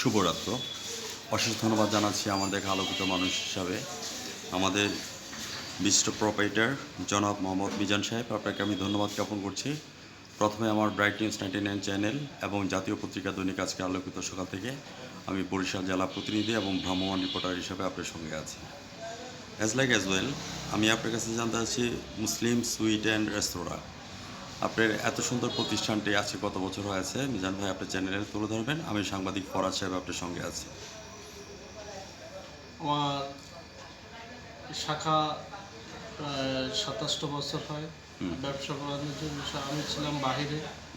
শুভরাত্র। অশেষ ধন্যবাদ জানাচ্ছি আমাদের আলোকিত মানুষ হিসাবে আমাদের বিশিষ্ট প্রোপাইটার জনাব মোহাম্মদ মিজান সাহেব। আপনাকে আমি ধন্যবাদ জ্ঞাপন করছি। প্রথমে আমার ব্রাইট নিউজ 99 চ্যানেল এবং জাতীয় পত্রিকা দৈনিক আজকে আলোকিত সকাল থেকে আমি বরিশাল জেলা প্রতিনিধি এবং ভ্রাম্যমাণ রিপোর্টার হিসেবে আপনার সঙ্গে আছি। অ্যাজ ওয়েল আমি আপনার কাছে জানতে চাচ্ছি মুসলিম সুইট অ্যান্ড রেস্তোরাঁ, আপনার এত সুন্দর প্রতিষ্ঠানটি আছে কত বছর হয়েছে? মিজান ভাই আপনার চ্যানেলে তুলে ধরবেন। আমি সাংবাদিক ফরাজ সাহেব আপনার সঙ্গে আছি। আমার শাখা প্রায় 27টা বছর হয়। ব্যবসা বাণিজ্য বিষয়ে আমি ছিলাম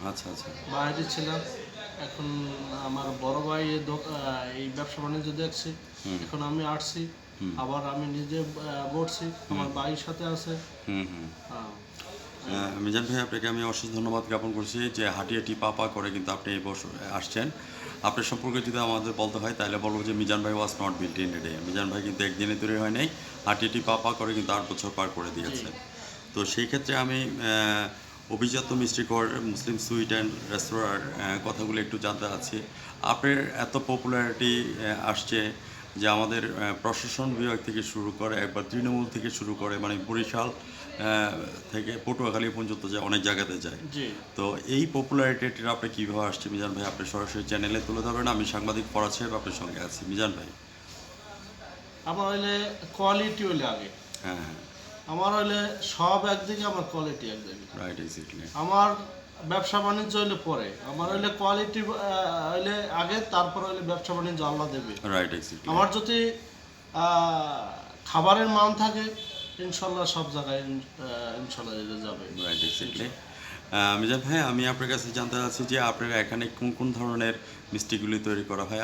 আচ্ছা আচ্ছা। বাইরে ছিলাম। এখন আমার বড় ভাই এই ব্যবসা বাণিজ্য দেখছি। এখন আমি আসছি, আবার আমি নিজে বসছি, আমার ভাইয়ের সাথে আছে। হ্যাঁ। মিজান ভাই আপনাকে আমি অশেষ ধন্যবাদ জ্ঞাপন করছি যে হাঁটিয়াটি পা করে কিন্তু আপনি এই বছর আসছেন। আপনার সম্পর্কে যদি আমাদের বলতে হয় তাহলে বলবো যে মিজান ভাই was not built in a day. Mizan ভাই কিন্তু একদিনে তৈরি হয় নাই, হাঁটিয়াটি পা করে কিন্তু 8 বছর পার করে দিয়েছেন। তো সেই ক্ষেত্রে আমি অভিজাত মিষ্টিকর মুসলিম সুইট অ্যান্ড রেস্তোরাঁর কথাগুলো একটু জানতে চাচ্ছি। আপনার এত পপুলারিটি আসছে যে আমাদের প্রশাসন বিভাগ থেকে শুরু করে একবার তৃণমূল থেকে শুরু করে মানে বরিশাল থেকে পটুয়াখালী পর্যন্ত যে অনেক জায়গাতে যায়। জি, তো এই পপুলারিটিটা আপনি কীভাবে আসছে মিজান ভাই? আপনি সরাসরি চ্যানেলে তুলে ধরবেন। আমি সাংবাদিক ফরাজ সাহেব আপনার সঙ্গে আছি। মিজান ভাই। আমার হইলে কোয়ালিটি হইলে আগে। হ্যাঁ হ্যাঁ, আমার হইলে সব একদিকে, আমার কোয়ালিটি একদিকে। Right, exactly. আমার ব্যবসা বাণিজ্য হইলে পরে, আমার হইলে কোয়ালিটি হইলে আগে, তারপর হইলে ব্যবসা বাণিজ্য আল্লাহ দেবে। Right, exactly. আমার যদি খাবারের মান থাকে, ইনশাল্লাহ সব জায়গায় ইনশাল্লাহ এটা যাবে। Right, exactly. মিজান ভাই, আমি আপনার কাছে জানতে চাচ্ছি যে আপনার এখানে কোন কোন ধরনের মিষ্টিগুলি তৈরি করা হয়